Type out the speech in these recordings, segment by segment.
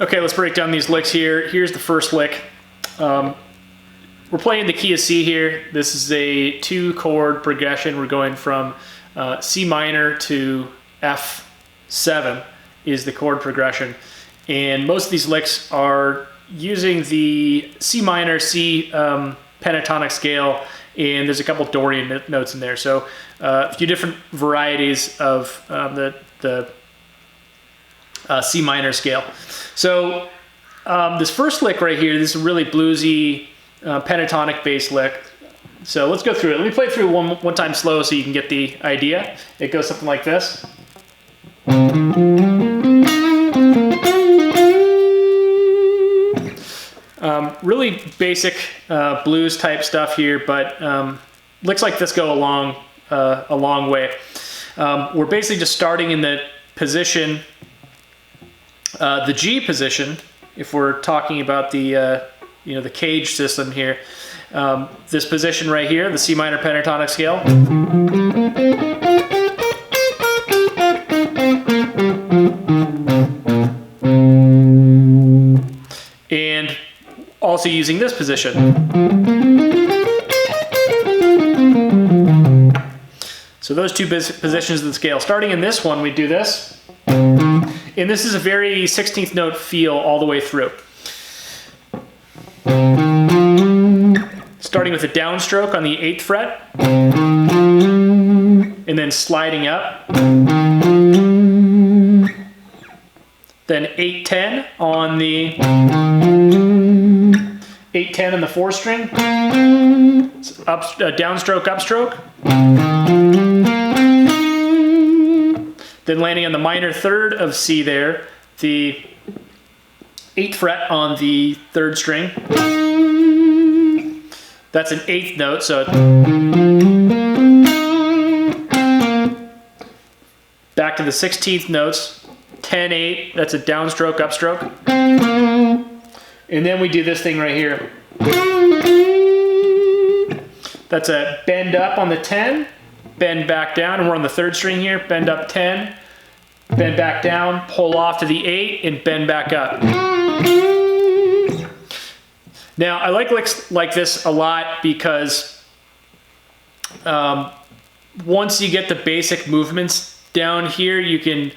Okay, let's break down these licks here. Here's the first lick. We're playing the key of C here. This is a 2-chord progression. We're going from C minor to F7 is the chord progression. And most of these licks are using the C minor, C pentatonic scale, and there's a couple Dorian notes in there. So a few different varieties of the C minor scale. So this first lick right here, this is a really bluesy pentatonic bass lick. So let's go through it. Let me play it through one time slow so you can get the idea. It goes something like this. Really basic blues type stuff here, but licks like this go a long way. We're basically just starting in the position, the G position, if we're talking about the the cage system here. This position right here, the C minor pentatonic scale. And also using this position. So those two positions of the scale. Starting in this one, we do this. And this is a very 16th note feel all the way through. Starting with a downstroke on the 8th fret. And then sliding up. Then 8-10 on the 8-10 on the 4th string. Up, downstroke, upstroke. Then landing on the minor 3rd of C there, the 8th fret on the 3rd string. That's an 8th note, so back to the 16th notes. 10-8, that's a downstroke, upstroke. And then we do this thing right here. That's a bend up on the 10, bend back down, and we're on the 3rd string here. Bend up 10, bend back down, pull off to the 8, and bend back up. Now, I like licks like this a lot because once you get the basic movements down here, you can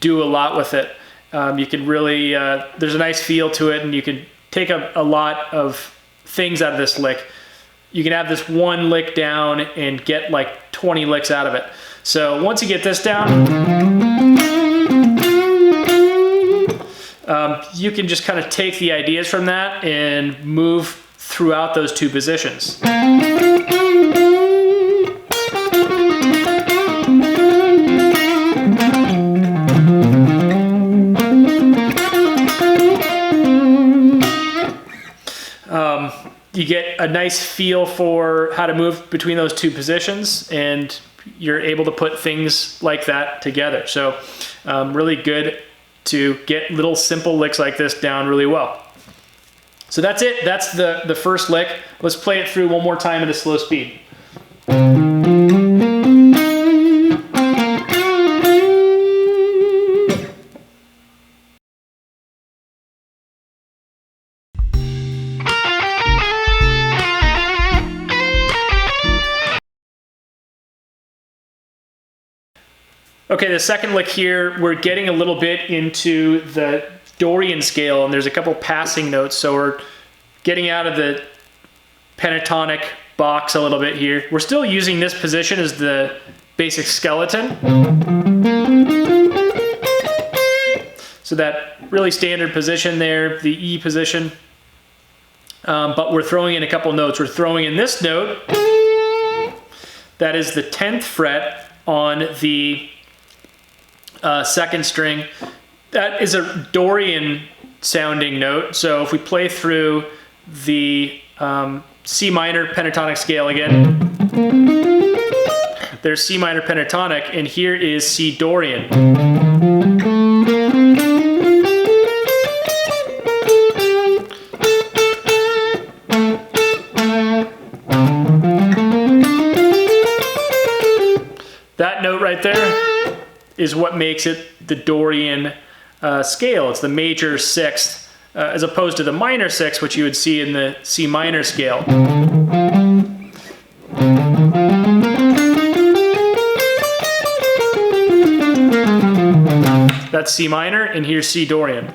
do a lot with it. You can really, there's a nice feel to it, and you can take a lot of things out of this lick. You can have this one lick down and get like 20 licks out of it. So once you get this down, you can just kind of take the ideas from that and move throughout those two positions. You get a nice feel for how to move between those two positions, and you're able to put things like that together. So really good to get little simple licks like this down really well. So that's it. That's the first lick. Let's play it through one more time at a slow speed. Okay, the second lick here, we're getting a little bit into the Dorian scale, and there's a couple passing notes, so we're getting out of the pentatonic box a little bit here. We're still using this position as the basic skeleton. So that really standard position there, the E position. But we're throwing in a couple notes. We're throwing in this note. That is the 10th fret on the 2nd string. That is a Dorian sounding note. So if we play through the C minor pentatonic scale again, there's C minor pentatonic, and here is C Dorian. That note right there is what makes it the Dorian scale. It's the major sixth, as opposed to the minor sixth, which you would see in the C minor scale. That's C minor, and here's C Dorian.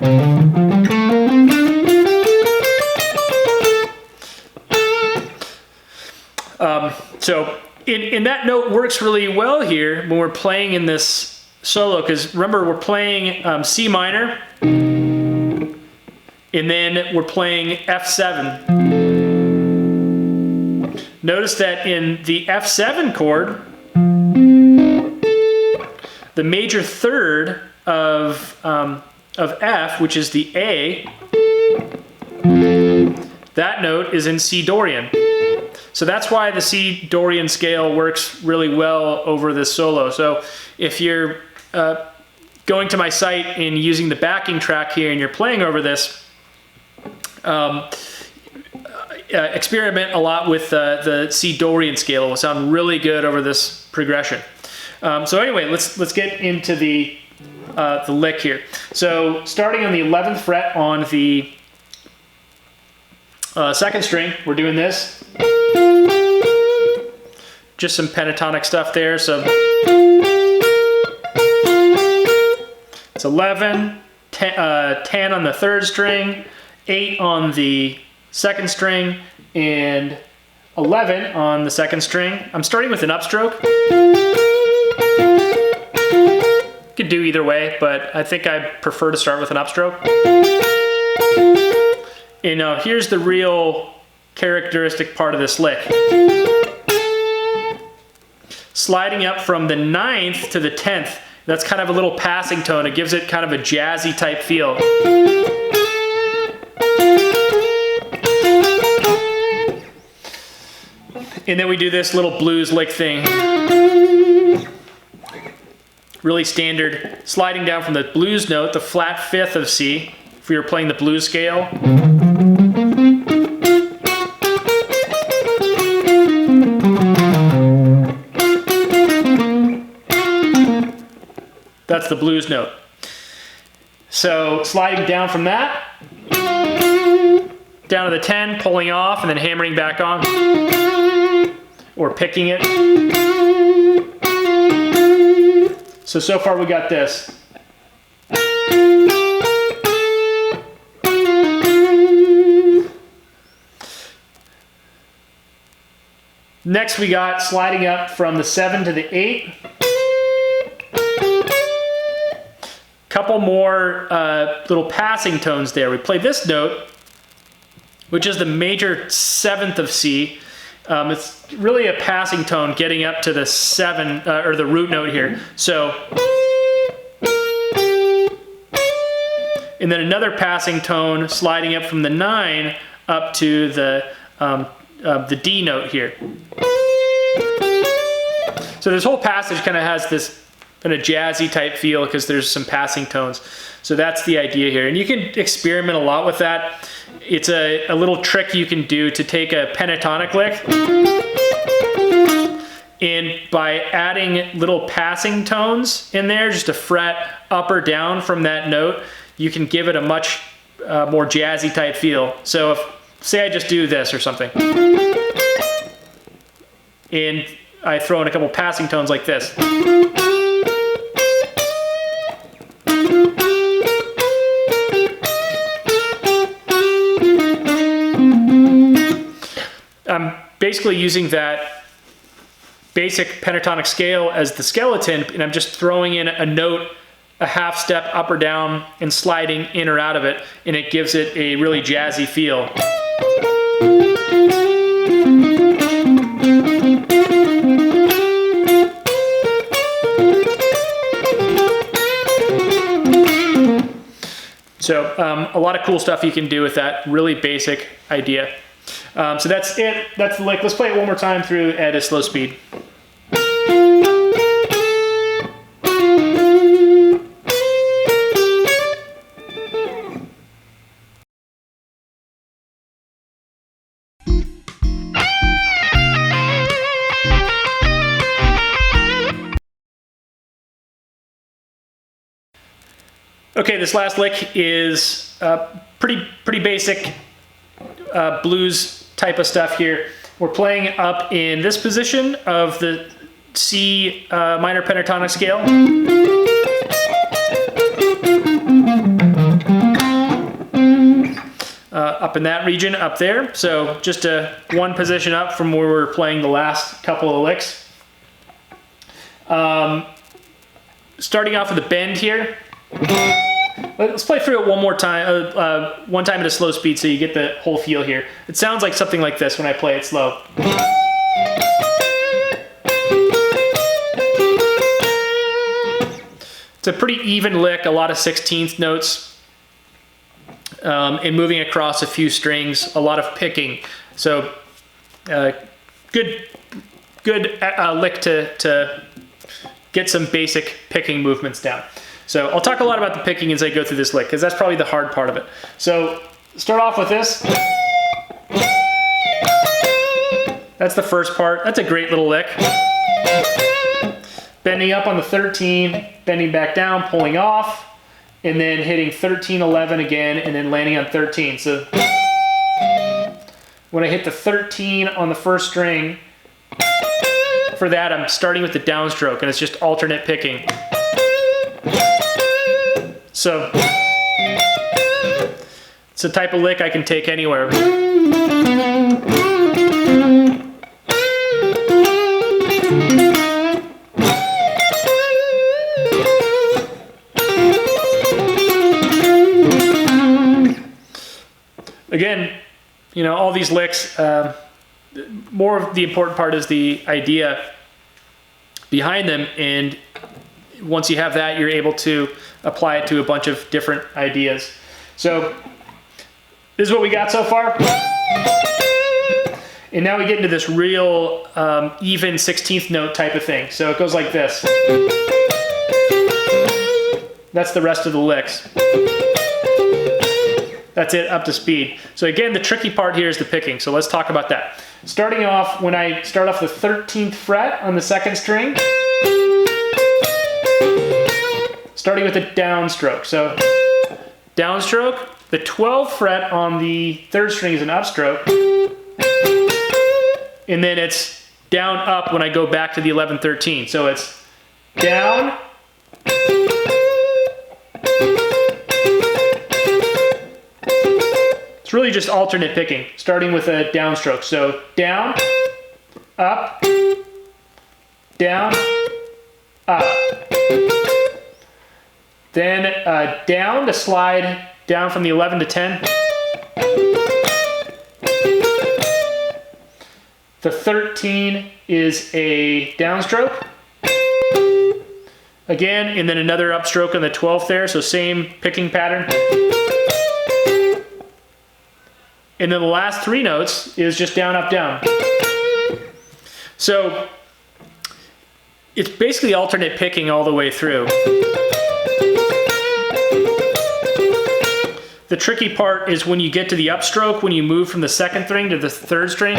So in that note works really well here when we're playing in this solo, because remember we're playing C minor, and then we're playing F7. Notice that in the F7 chord, the major third of F, which is the A, that note is in C Dorian. So that's why the C Dorian scale works really well over this solo. So if you're going to my site and using the backing track here and you're playing over this, experiment a lot with the C Dorian scale. It will sound really good over this progression. So anyway, let's get into the lick here. So starting on the 11th fret on the second string, we're doing this. Just some pentatonic stuff there. So it's 11, 10 on the third string, 8 on the second string, and 11 on the second string. I'm starting with an upstroke. Could do either way, but I think I prefer to start with an upstroke. And now here's the real characteristic part of this lick. Sliding up from the 9th to the 10th, that's kind of a little passing tone. It gives it kind of a jazzy type feel. And then we do this little blues lick thing. Really standard, sliding down from the blues note, the flat 5th of C, if we were playing the blues scale. That's the blues note. So sliding down from that, down to the 10, pulling off, and then hammering back on, or picking it. So far we got this. Next we got sliding up from the 7 to the 8. Couple more little passing tones there. We play this note, which is the major 7th of C. It's really a passing tone getting up to the 7, or the root note here. So, and then another passing tone sliding up from the 9 up to the D note here. So this whole passage kind of has this kind of jazzy type feel because there's some passing tones. So that's the idea here. And you can experiment a lot with that. It's a little trick you can do to take a pentatonic lick, and by adding little passing tones in there, just a fret up or down from that note, you can give it a much more jazzy type feel. So if, say I just do this or something, and I throw in a couple passing tones like this. I'm basically using that basic pentatonic scale as the skeleton, and I'm just throwing in a note a half step up or down and sliding in or out of it, and it gives it a really jazzy feel. So a lot of cool stuff you can do with that really basic idea. So that's it. That's the lick. Let's play it one more time through at a slow speed. Okay, this last lick is pretty basic blues type of stuff here. We're playing up in this position of the C minor pentatonic scale. Up in that region up there. So just one position up from where we're playing the last couple of licks. Starting off with a bend here. Let's play through it one more time, one time at a slow speed so you get the whole feel here. It sounds like something like this when I play it slow. It's a pretty even lick, a lot of 16th notes, and moving across a few strings, a lot of picking. So good lick to get some basic picking movements down. So I'll talk a lot about the picking as I go through this lick, because that's probably the hard part of it. So start off with this. That's the first part. That's a great little lick. Bending up on the 13, bending back down, pulling off, and then hitting 13, 11 again, and then landing on 13. So when I hit the 13 on the first string, for that I'm starting with the downstroke, and it's just alternate picking. So it's a type of lick I can take anywhere. Again, you know, all these licks, more of the important part is the idea behind them, and once you have that, you're able to apply it to a bunch of different ideas. So this is what we got so far. And now we get into this real even 16th note type of thing. So it goes like this. That's the rest of the licks. That's it, up to speed. So again, the tricky part here is the picking. So let's talk about that. Starting off, when I start off the 13th fret on the second string, starting with a downstroke. So downstroke, the 12th fret on the third string is an upstroke, and then it's down up when I go back to the 11, 13. So it's down, it's really just alternate picking, starting with a downstroke. So down, up, down, up. Then down to slide down from the 11 to 10. The 13 is a downstroke. Again, and then another upstroke on the 12th there, so same picking pattern. And then the last three notes is just down, up, down. So it's basically alternate picking all the way through. The tricky part is when you get to the upstroke, when you move from the second string to the third string.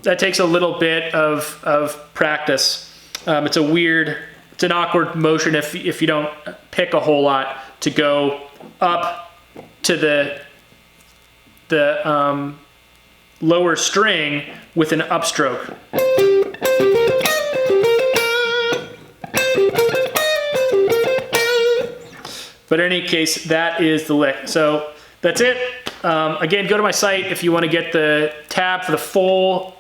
That takes a little bit of practice. It's an awkward motion if you don't pick a whole lot to go up to the lower string with an upstroke. But in any case, that is the lick. So that's it. Again, go to my site if you want to get the tab for the full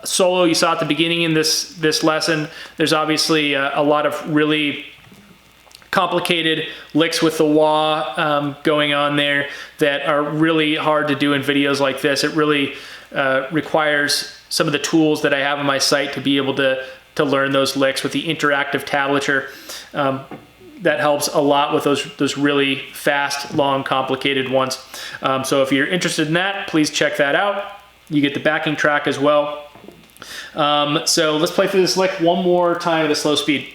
solo you saw at the beginning in this lesson. There's obviously a lot of really complicated licks with the wah going on there that are really hard to do in videos like this. It really requires some of the tools that I have on my site to be able to learn those licks with the interactive tablature. That helps a lot with those really fast, long, complicated ones. So if you're interested in that, please check that out. You get the backing track as well. So let's play through this lick one more time at a slow speed.